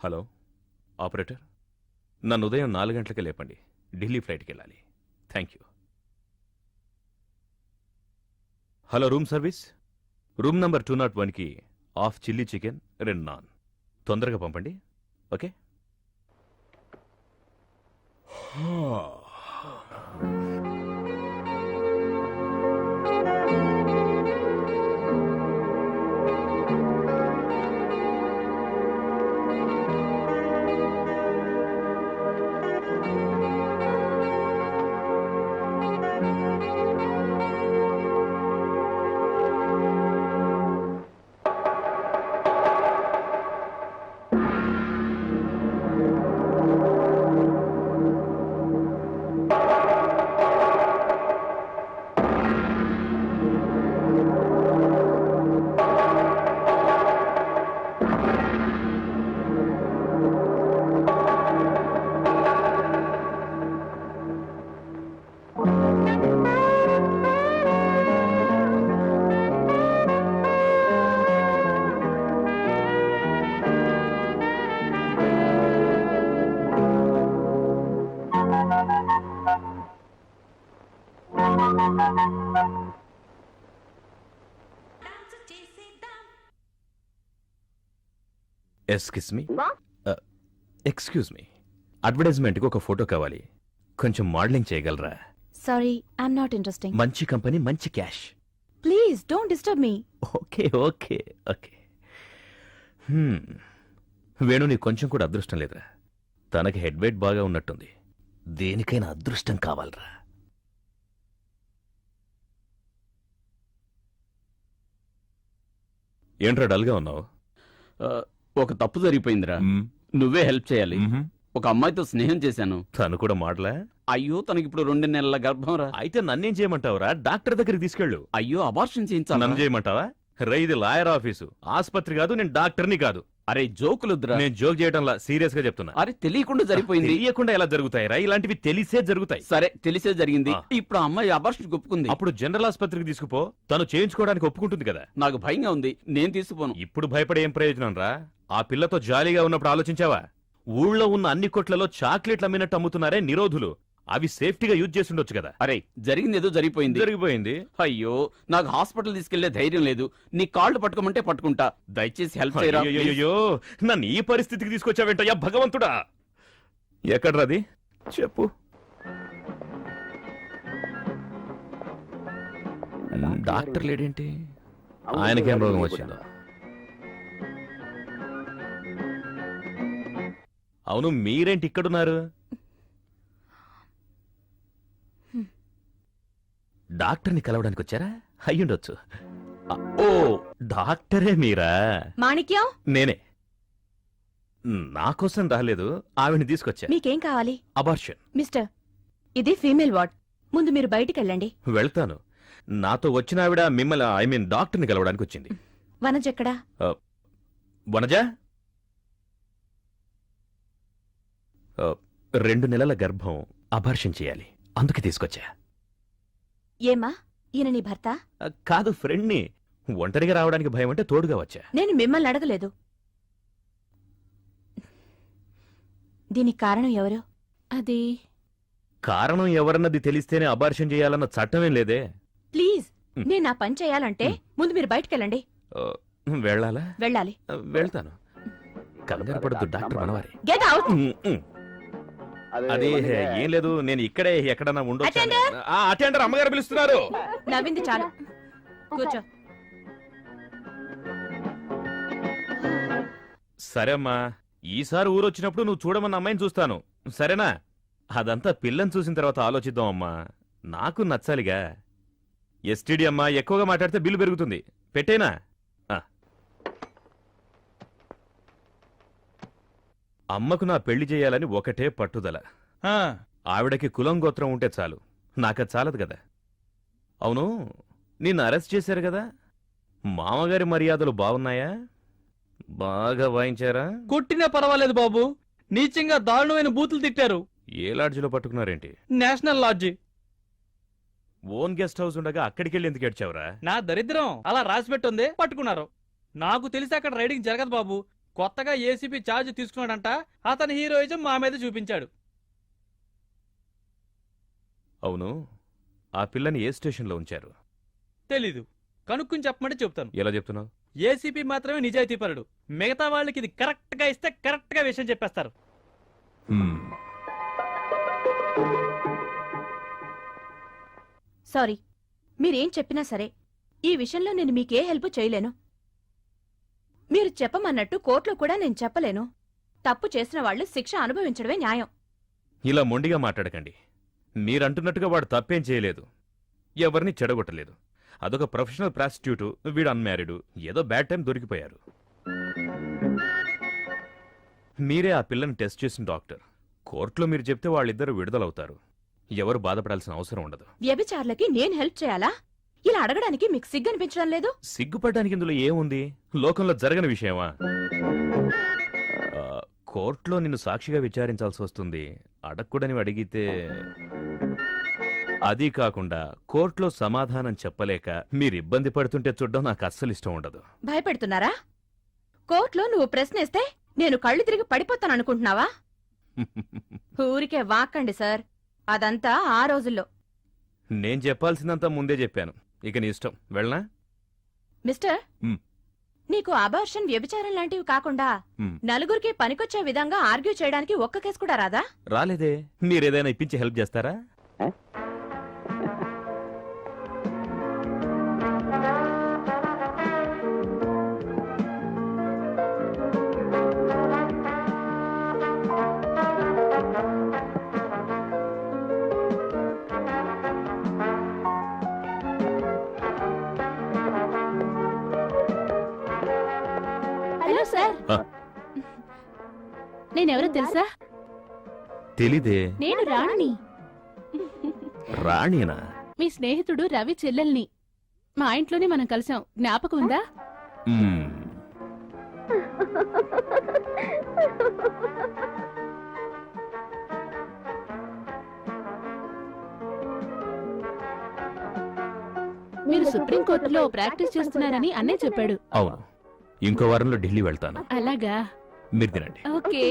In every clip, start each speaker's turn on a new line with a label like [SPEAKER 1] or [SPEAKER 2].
[SPEAKER 1] Hello operator, నన్ను ఉదయం 4 గంటలకే లేపండి. ఢిల్లీ ఫ్లైట్కి వెళ్ళాలి. Thank you. Hello room service, room number 201కి హాఫ్ చిల్లీ చికెన్, 2 నాన్ తొందరగా పంపండి. ఓకే. ఎక్స్క్యూజ్ మీ, అడ్వర్టైజ్మెంట్కి ఒక ఫోటో కావాలి. కొంచెం మోడలింగ్ చేయగలరా?
[SPEAKER 2] Sorry, I'm not interesting.
[SPEAKER 1] మంచి కంపెనీ, మంచి cash.
[SPEAKER 2] Please don't disturb me.
[SPEAKER 1] Okay okay okay. Venu, నీకు కొంచెం కూడా అదృష్టం లేదురా. తనకి హెడ్ వెయిట్ బాగా ఉన్నట్టుంది. దేనికైనా అదృష్టం కావాలరా. ఏంట్రా డల్గా ఉన్నావు?
[SPEAKER 3] ఒక తప్పు జరిగిపోయిందిరా. నువ్వే హెల్ప్ చేయాలి. ఒక అమ్మాయితో స్నేహం చేశాను.
[SPEAKER 1] తను కూడా మాటలా?
[SPEAKER 3] అయ్యో, తనకి ఇప్పుడు 2 నెలల గర్భం రా.
[SPEAKER 1] అయితే నన్నేం చేయమంటావురా? డాక్టర్ దగ్గరికి తీసుకెళ్ళు.
[SPEAKER 3] అయ్యో, అబార్షన్ చేయించాలి.
[SPEAKER 1] నన్ను చేయమంటావా? రే, ఇది లాయర్ ఆఫీసు, ఆస్పత్రి కాదు. నేను డాక్టర్ని కాదు.
[SPEAKER 3] అరే జోకులుద్రా.
[SPEAKER 1] నేను జోక్ చేయడంలా, సీరియస్ గా చెప్తున్నా.
[SPEAKER 3] అరే తెలియకుండా జరిపోయింది.
[SPEAKER 1] తెలియకుండా ఎలా జరుగుతాయిరా? ఇలాంటివి తెలిసే జరుగుతాయి.
[SPEAKER 3] సరే, తెలిసే జరిగింది. ఇప్పుడు ఆ అమ్మాయి అబార్షన్ ఒప్పుకుంది.
[SPEAKER 1] అప్పుడు జనరల్ ఆస్పత్రికి తీసుకుపో, తను చేయించుకోవడానికి ఒప్పుకుంటుంది కదా.
[SPEAKER 3] నాకు భయంగా ఉంది, నేను తీసుకుపోను.
[SPEAKER 1] ఇప్పుడు భయపడే ఏం ప్రయోజనం రా? ఆ పిల్లతో జాలీగా ఉన్నప్పుడు ఆలోచించావా? ఊళ్ళో ఉన్న అన్ని కొట్లలో చాక్లెట్లు అమ్మినట్టు అమ్ముతున్నారే నిరోధులు, అవి సేఫ్టీగా యూజ్ చేసి ఉండొచ్చు కదా.
[SPEAKER 3] అరే జరిగింది ఏదో
[SPEAKER 1] జరిగిపోయింది.
[SPEAKER 3] అయ్యో, నాకు హాస్పిటల్ తీసుకెళ్లే ధైర్యం లేదు. నీ కాళ్ళు పట్టుకోమంటే పట్టుకుంటా. దయచేసి హెల్ప్ చేయరా.
[SPEAKER 1] అయ్యో, నన్ను ఈ పరిస్థితికి తీసుకొచ్చావేంటయ్యా భగవంతుడా? ఎక్కడ్రాది చెప్పు. డాక్టర్ లేడేంటి? ఆయనకేం రోగం వచ్చిందో? అవును, మీరేంటి ఇక్కడున్నారు? డాక్టర్ని కలవడానికి వచ్చారా? అయ్యుండొచ్చు. ఓ, డాక్టరే మీరా?
[SPEAKER 2] మాణిక్యం,
[SPEAKER 1] నేనే. నా కోసం రాలేదు, ఆవిడ్ని తీసుకొచ్చా.
[SPEAKER 2] మీకేం కావాలి?
[SPEAKER 1] అబార్షన్.
[SPEAKER 2] మిస్టర్, ఇది ఫీమేల్ వార్డ్. ముందు మీరు బయటికి వెళ్ళండి.
[SPEAKER 1] వెళ్తాను. నాతో వచ్చిన ఆవిడ మిమ్మల్ని డాక్టర్ని కలవడానికి వచ్చింది.
[SPEAKER 2] వనజ ఎక్కడా?
[SPEAKER 1] వనజ 2 నెలల గర్భం, అబార్షన్ చేయాలి, అందుకే తీసుకొచ్చా.
[SPEAKER 2] ఏమా, ఈయన నీ భర్త?
[SPEAKER 1] కాదు, ఫ్రెండ్ని. ఒంటరిగా రావడానికి భయం అంటే తోడుగా వచ్చా.
[SPEAKER 2] నేను మిమ్మల్ని అడగలేదు. దీనికి కారణం ఎవరు? అది
[SPEAKER 1] కారణం ఎవరన్నది తెలిస్తేనే అబార్షన్ చేయాలన్న చట్టమేం లేదే.
[SPEAKER 2] ప్లీజ్, నేను నా పని చేయాలంటే ముందు మీరు బయటికి వెళ్ళండి.
[SPEAKER 1] వెళ్ళాలా?
[SPEAKER 2] వెళ్ళాలి.
[SPEAKER 1] వెళ్తాను. కంగారు పడద్దు, డాక్టర్ మనవారే.
[SPEAKER 2] Get out.
[SPEAKER 1] అదే ఏం లేదు, నేను ఇక్కడే ఎక్కడన్నా ఉండొచ్చు.
[SPEAKER 2] అటెండర్!
[SPEAKER 1] అటెండర్, అమ్మగారు పిలుస్తున్నారు.
[SPEAKER 2] నవ్వింది చాలు, కూర్చో.
[SPEAKER 1] సరే అమ్మా, ఈసారి ఊరొచ్చినప్పుడు నువ్వు చూడమన్న అమ్మాయిని చూస్తాను, సరేనా? అదంతా పిల్లని చూసిన తర్వాత ఆలోచిద్దాం అమ్మా. నాకు నచ్చాలిగా. ఎస్టీడీ అమ్మా, ఎక్కువగా మాట్లాడితే బిల్లు పెరుగుతుంది. పెట్టేనా? అమ్మకు నా పెళ్లి చేయాలని ఒకటే పట్టుదల. ఆవిడకి కులం గోత్రం ఉంటే చాలు, నాకది చాలదు కదా. అవును, నిన్ను అరెస్ట్ చేశారు కదా, మామగారి మర్యాదలు బాగున్నాయా? బాగా వాయించారా?
[SPEAKER 4] కొట్టినా పర్వాలేదు బాబు, నీచంగా దారుణమైన బూతులు తిట్టారు.
[SPEAKER 1] ఏ లాడ్జిలో పట్టుకున్నారేంటి?
[SPEAKER 4] National lodge.
[SPEAKER 1] Own guest house ఉండగా అక్కడికెళ్ళి ఎందుకు ఏడ్చావురా?
[SPEAKER 4] నా దరిద్రం అలా రాసిపెట్టుంది, పట్టుకున్నారు. నాకు తెలిసి అక్కడ రైడింగ్ జరగదు బాబు. కొత్తగా ఏసీపీ ఛార్జ్ తీసుకున్నాడంట. అతని హీరోయిజం మా మీద చూపించాడు.
[SPEAKER 1] అవును, ఆ పిల్లని ఏ స్టేషన్లో ఉంచారు?
[SPEAKER 4] తెలీదు, కనుక్కుని చెప్పమంటే చెప్తాను.
[SPEAKER 1] ఎలా చెప్తున్నావు?
[SPEAKER 4] ఏసీపీ మాత్రమే నిజాయితీపరుడు. మిగతా వాళ్ళకి ఇది కరెక్ట్ గా ఇస్తే కరెక్ట్ గా విషయం చెప్పేస్తారు.
[SPEAKER 2] సారీ, మీరేం చెప్పినా సరే ఈ విషయంలో నేను మీకే హెల్ప్ చేయలేను. మీరు చెప్పమన్నట్టు కోర్టులో కూడా నేను చెప్పలేను. తప్పు చేసిన వాళ్ళు శిక్ష అనుభవించడమే న్యాయం.
[SPEAKER 1] ఇలా మొండిగా మాట్లాడకండి. మీరంటున్నట్టుగా వాడు తప్పేం చేయలేదు, ఎవరిని చెడగొట్టలేదు. అదొక ప్రొఫెషనల్ ప్రాస్టిట్యూట్, వీడు అన్మ్యారీడు, ఏదో బ్యాడ్ టైం దొరికిపోయారు. మీరే ఆ పిల్లని టెస్ట్ చేసిన డాక్టర్. కోర్టులో మీరు చెప్తే వాళ్ళిద్దరూ విడుదలవుతారు. ఎవరు బాధపడాల్సిన అవసరం ఉండదు.
[SPEAKER 2] వ్యభిచారులకి నేను హెల్ప్ చేయాలా? ఇలా అడగడానికి మీకు సిగ్గు అనిపించడం లేదు?
[SPEAKER 1] సిగ్గుపడ్డానికి ఇందులో ఏముంది? లోకంలో జరగని విషయమా? కోర్టులో నిన్ను సాక్షిగా విచారించాల్సి వస్తుంది. అడగకూడని అడిగితే అదీ కాకుండా కోర్టులో సమాధానం చెప్పలేక మీరు ఇబ్బంది పడుతుంటే చూడడం నాకు అస్సలు ఇష్టం ఉండదు.
[SPEAKER 2] భయపెడుతున్నారా? కోర్టులో నువ్వు ప్రశ్నేస్తే నేను కళ్ళు తిరిగి పడిపోతాననుకుంటున్నావా? ఊరికే వాక్కండి సార్, అదంతా ఆ రోజుల్లో.
[SPEAKER 1] నేను చెప్పాల్సిందంతా ముందే చెప్పాను. ఇక నీ ఇష్టం. వెళ్ళనా?
[SPEAKER 2] మిస్టర్,
[SPEAKER 1] మ్.
[SPEAKER 2] నీకు అబార్షన్, వ్యభిచారం లాంటివి కాకుండా
[SPEAKER 1] మ్.
[SPEAKER 2] నలుగురికి పనికొచ్చే విధంగా ఆర్గ్యూ చేయడానికి ఒక్క కేసు కూడా రాదా?
[SPEAKER 1] రాలేదే. మీరేదైనా ఇప్పించి హెల్ప్ చేస్తారా?
[SPEAKER 2] హలో సార్,
[SPEAKER 1] ఆ.
[SPEAKER 2] నేనెవరో తెలుసా?
[SPEAKER 1] తెలీదే.
[SPEAKER 2] నేను రాణిని,
[SPEAKER 1] రాణినా?
[SPEAKER 2] మీ స్నేహితుడు రవి చెల్లెల్ని. మా ఇంట్లోనే మనం కలిసాం, జ్ఞాపకం ఉందా?
[SPEAKER 1] మ్మ్.
[SPEAKER 2] మీరు సుప్రీంకోర్టులో ప్రాక్టీస్ చేస్తున్నారని అన్నయ్య చెప్పాడు.
[SPEAKER 1] అవును, ఇంకో వారంలో ఢిల్లీ వెళ్తాను.
[SPEAKER 2] అలాగా?
[SPEAKER 1] మీరు తినండి.
[SPEAKER 2] ఓకే.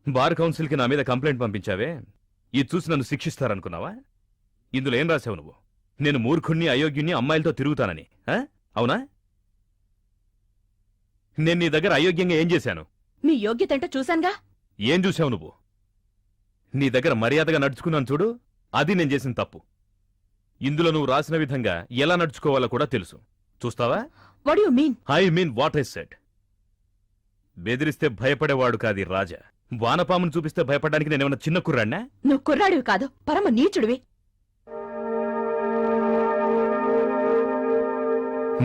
[SPEAKER 1] బార్ కౌన్సిల్కి నా మీద కంప్లైంట్ పంపించావే, ఇది చూసి నన్ను శిక్షిస్తారనుకున్నావా? ఇందులో ఏం రాశావు నువ్వు? నేను మూర్ఖుణ్ణి, అయోగ్యుణ్ణి, అమ్మాయిలతో తిరుగుతానని. అవునా? నేను నీ దగ్గర అయోగ్యంగా ఏం చేశాను?
[SPEAKER 2] మీ యోగ్యతంటూ చూశానుగా.
[SPEAKER 1] ఏం చూశావు నువ్వు? నీ దగ్గర మర్యాదగా నడుచుకున్నాను చూడు, అది నేను చేసిన తప్పు. ఇందులో నువ్వు రాసిన విధంగా ఎలా నడుచుకోవాలో కూడా తెలుసు. చూస్తావా?
[SPEAKER 2] What you mean?
[SPEAKER 1] I mean what I said. బెదిరిస్తే భయపడేవాడు కాది రాజా. వానపామును చూపిస్తే భయపడడానికి నేనేమన్నా చిన్న కుర్రాడినా?
[SPEAKER 2] నువ్వు కుర్రాడివి కాదు, పరమ నీచుడివి.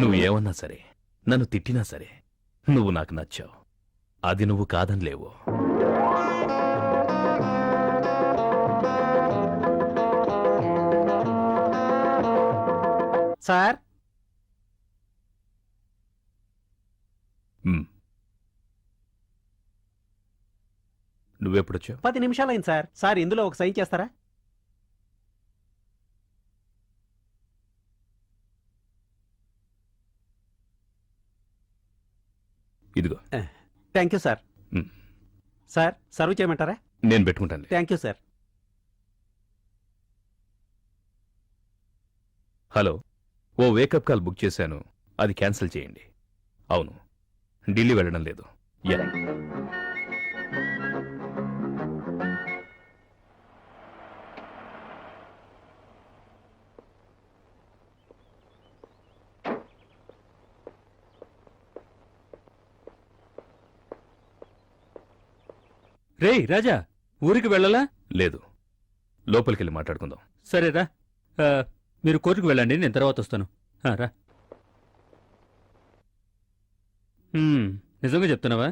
[SPEAKER 1] నువ్వు ఏమన్నా సరే, నన్ను తిట్టినా సరే, నువ్వు నాకు నచ్చావు. అది నువ్వు కాదనిలేవు.
[SPEAKER 5] సార్,
[SPEAKER 1] నువ్వెప్పుడొచ్చావు?
[SPEAKER 5] 10 నిమిషాలైంది సార్. సార్, ఇందులో ఒక సైన్ చేస్తారా?
[SPEAKER 1] ఇదిగో.
[SPEAKER 5] Thank you sir.
[SPEAKER 1] మ్.
[SPEAKER 5] సార్, సర్వ్ చేయమంటారా?
[SPEAKER 1] నేను పెట్టుకుంటాను.
[SPEAKER 5] Thank you sir.
[SPEAKER 1] హలో, ఓ వేకప్ కాల్ బుక్ చేశాను, అది క్యాన్సిల్ చేయండి. అవును, ఢిల్లీ వెళ్ళడం లేదు. యా.
[SPEAKER 6] రేయ్ రాజా, ఊరికి వెళ్ళలా?
[SPEAKER 1] లేదు, లోపలికెళ్ళి మాట్లాడుకుందాం.
[SPEAKER 6] సరేరా, మీరు కోర్టుకు వెళ్ళండి, నేను తర్వాత వస్తాను. రా. నిజంగా చెప్తున్నావా?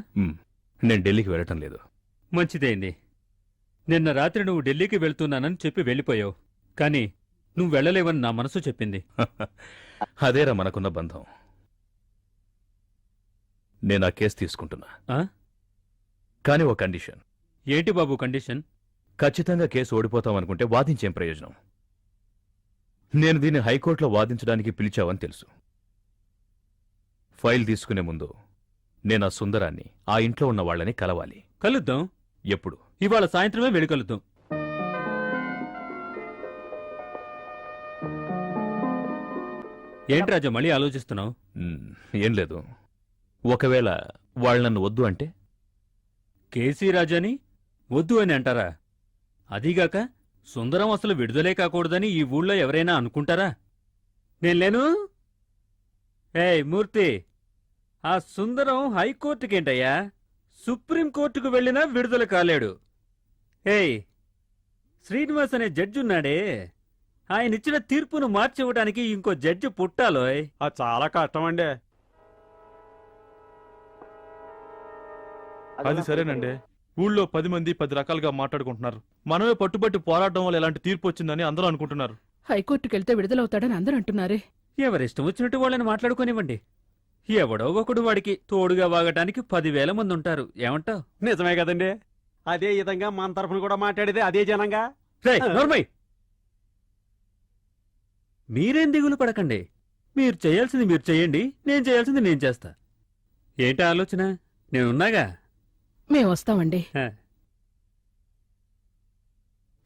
[SPEAKER 1] నేను ఢిల్లీకి వెళ్ళటం లేదు.
[SPEAKER 6] మంచిదైంది. నిన్న రాత్రి నువ్వు ఢిల్లీకి వెళ్తున్నానని చెప్పి వెళ్ళిపోయావు. కానీ నువ్వు వెళ్ళలేవని నా మనసు చెప్పింది.
[SPEAKER 1] అదేరా మనకున్న బంధం. నేను ఆ కేసు తీసుకుంటున్నా.
[SPEAKER 6] ఆ?
[SPEAKER 1] కానీ ఒక కండిషన్.
[SPEAKER 6] ఏంటి బాబు కండిషన్?
[SPEAKER 1] ఖచ్చితంగా కేసు ఓడిపోతామనుకుంటే వాదించేం ప్రయోజనం? నేను దీన్ని హైకోర్టులో వాదించడానికి పిలిచావని తెలుసు. ఫైల్ తీసుకునే ముందు నేను ఆ సుందరాన్ని, ఆ ఇంట్లో ఉన్న వాళ్ళని కలవాలి.
[SPEAKER 6] కలుద్దాం.
[SPEAKER 1] ఎప్పుడు?
[SPEAKER 6] ఇవాళ సాయంత్రమే వెళ్ళి కలుద్దాం. ఏంటి రాజా మళ్ళీ ఆలోచిస్తున్నావు?
[SPEAKER 1] ఏం లేదు. ఒకవేళ వాళ్ళు నన్ను వద్దు అంటే?
[SPEAKER 6] కేసీ రాజాని వద్దు అని అంటారా? అదీగాక సుందరం అసలు విడుదలే కాకూడదని ఈ ఊళ్ళో ఎవరైనా అనుకుంటారా? నేను లేను. ఏయ్ మూర్తి, ఆ సుందరం హైకోర్టుకేంటయ్యా, సుప్రీంకోర్టుకు వెళ్ళినా విడుదల కాలేడు. ఏయ్, శ్రీనివాస్ అనే జడ్జి ఉన్నాడే, ఆయన ఇచ్చిన తీర్పును మార్చివ్వడానికి ఇంకో జడ్జి పుట్టాలోయ్.
[SPEAKER 5] అది చాలా కష్టం అండి.
[SPEAKER 4] అది సరేనండి. ఊళ్ళో 10 మంది 10 రకాలుగా మాట్లాడుకుంటున్నారు. మనమే పట్టుబట్టి పోరాటం వల్ల ఎలాంటి తీర్పు వచ్చిందని అందరూ అనుకుంటున్నారు.
[SPEAKER 7] హైకోర్టుకెళ్తే విడుదలవుతాడని అందరూ అంటున్నారే.
[SPEAKER 6] ఎవరిష్టం వచ్చినట్టు వాళ్ళని మాట్లాడుకోనివ్వండి. ఎవడో ఒకడు వాడికి తోడుగా వాగటానికి 10,000 మంది ఉంటారు. ఏమంటావ్?
[SPEAKER 5] నిజమే కదండి. అదే విధంగా మన తరఫున కూడా మాట్లాడేది అదే జనంగా.
[SPEAKER 6] రేయ్, నోర్మయ్! మీరేం దిగులు పడకండి. మీరు చేయాల్సింది మీరు చేయండి, నేను చేయాల్సింది నేను చేస్తా. ఏంటా ఆలోచన? నేనున్నాగా.
[SPEAKER 7] మేం వస్తామండి.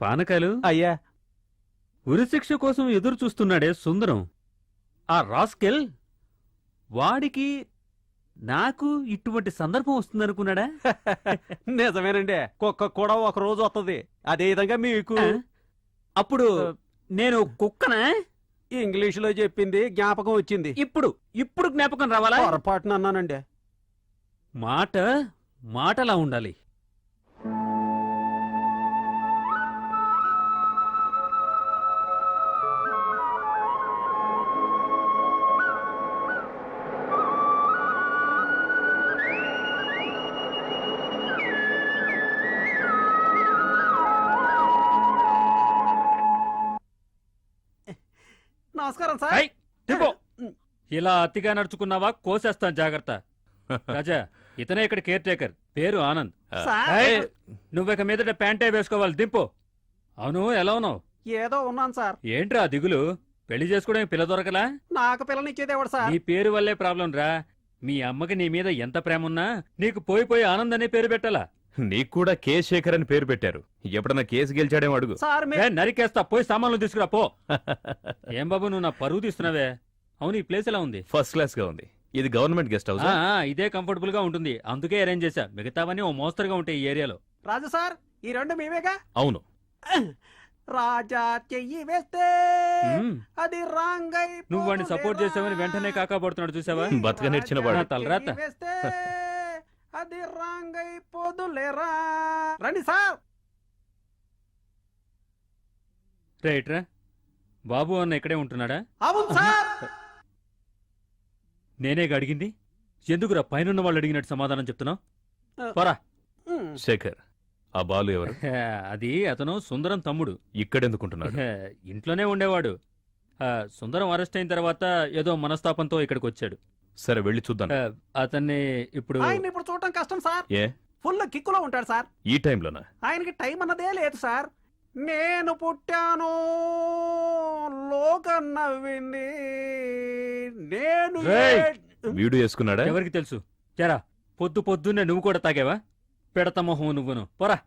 [SPEAKER 6] పానకాలు,
[SPEAKER 5] అయ్యా,
[SPEAKER 6] ఉరిశిక్ష కోసం ఎదురు చూస్తున్నాడే సుందరం, ఆ రాస్కెల్, వాడికి నాకు ఇటువంటి సందర్భం వస్తుందనుకున్నాడా?
[SPEAKER 5] నిజమేనండి. కుక్క కూడా ఒక రోజు వస్తుంది. అదే విధంగా మీకు.
[SPEAKER 6] అప్పుడు నేను కుక్కనా?
[SPEAKER 5] ఇంగ్లీషులో చెప్పింది జ్ఞాపకం వచ్చింది.
[SPEAKER 6] ఇప్పుడు జ్ఞాపకం రావాలా?
[SPEAKER 5] పొరపాటున అన్నానండి.
[SPEAKER 6] మాటలా ఉండాలి.
[SPEAKER 5] నమస్కారం సార్.
[SPEAKER 6] హై, దింపో. ఇలా అతిగా నడుచుకున్నావా కోసేస్తాను, జాగ్రత్త. రాజా, ఇతనే ఇక్కడ కేర్ టేకర్, పేరు ఆనంద్.
[SPEAKER 5] సార్.
[SPEAKER 6] హై, నువ్విక మీదట ప్యాంటే వేసుకోవాలి. దింపు. అవును, ఎలా ఉన్నావు?
[SPEAKER 5] ఏదో ఉన్నాను సార్.
[SPEAKER 6] ఏంట్రా దిగులు? పెళ్లి చేసుకోవడానికి పిల్ల దొరకలా?
[SPEAKER 5] నాకు పిల్లనిచ్చేది ఎవడు సార్?
[SPEAKER 6] నీ పేరు వల్లే ప్రాబ్లం రా. మీ అమ్మకి నీ మీద ఎంత ప్రేమ ఉన్నా నీకు పోయి ఆనంద్ అనే పేరు పెట్టాలా?
[SPEAKER 1] నీకు కూడా కే శేఖర్ అని పేరు పెట్టారు. ఎప్పుడన్నా కేసు గెలిచాడేమో అడుగు.
[SPEAKER 5] సార్
[SPEAKER 6] ఏ, నరికేస్తా. పోయి సామాన్లు తీసుకురా పో. ఏం బాబు, నువ్వు నా పరువు తీస్తున్నావే. అవును, ఈ ప్లేస్ ఎలా ఉంది?
[SPEAKER 1] ఫస్ట్ క్లాస్ గా ఉంది. ఇది గవర్నమెంట్ గెస్ట్ హౌస్.
[SPEAKER 6] ఇదే కంఫర్టబుల్ గా ఉంటుంది, అందుకే అరేంజ్ చేశా. మిగతావన్నీ ఓ మోస్తరుగా ఉంటాయి ఈ ఏరియాలో.
[SPEAKER 5] రాజు సార్, ఈ రెండు మేమేగా.
[SPEAKER 1] అవును.
[SPEAKER 5] రాజా చెయ్యి వేస్తే
[SPEAKER 6] మ్మ్.
[SPEAKER 5] అది రాంగై.
[SPEAKER 6] నువ్వు వాడిని సపోర్ట్ చేసావని వెంటనే కాకాపడుతున్నాడు, చూసావా?
[SPEAKER 1] బతక నేర్చిన వాడు.
[SPEAKER 6] తలరాత.
[SPEAKER 5] అది రాంగై పోదులేరా. రండి సార్.
[SPEAKER 6] రైట్ రా. బాబు అన్న ఇక్కడే ఉంటున్నాడా?
[SPEAKER 5] అవును సార్.
[SPEAKER 6] నేనేగా అడిగింది. ఎందుకురా పైనున్న వాళ్ళు అడిగినట్టు సమాధానం చెప్తున్నావు? పోరా.
[SPEAKER 1] శేఖర్, ఆ బాలు ఎవరు?
[SPEAKER 6] అది అతను సుందరం తమ్ముడు.
[SPEAKER 1] ఇక్కడెందుకుంటున్నాడు?
[SPEAKER 6] ఇంట్లోనే ఉండేవాడు. సుందరం అరెస్ట్ అయిన తర్వాత ఏదో మనస్తాపంతో ఇక్కడికి వచ్చాడు.
[SPEAKER 1] సరే, వెళ్ళి చూద్దాం.
[SPEAKER 6] అతన్ని ఇప్పుడు
[SPEAKER 5] ఆయన ఇప్పుడు చూడటం కష్టం సార్.
[SPEAKER 1] ఏ,
[SPEAKER 5] ఫుల్ కిక్కులో ఉంటాడు సార్.
[SPEAKER 1] ఈ టైంలోనా?
[SPEAKER 5] ఆయనకి టైం అన్నదే లేదు సార్. నేను పుట్టాను, లోకం నవ్వింది, నేను
[SPEAKER 6] రేయ్!
[SPEAKER 1] వీడు వేసుకున్నాడా?
[SPEAKER 6] ఎవరికి తెలుసు? జరా పొద్దున్నే నువ్వు కూడా తాగావా? పెడత మొహం నువ్వును. పోరా.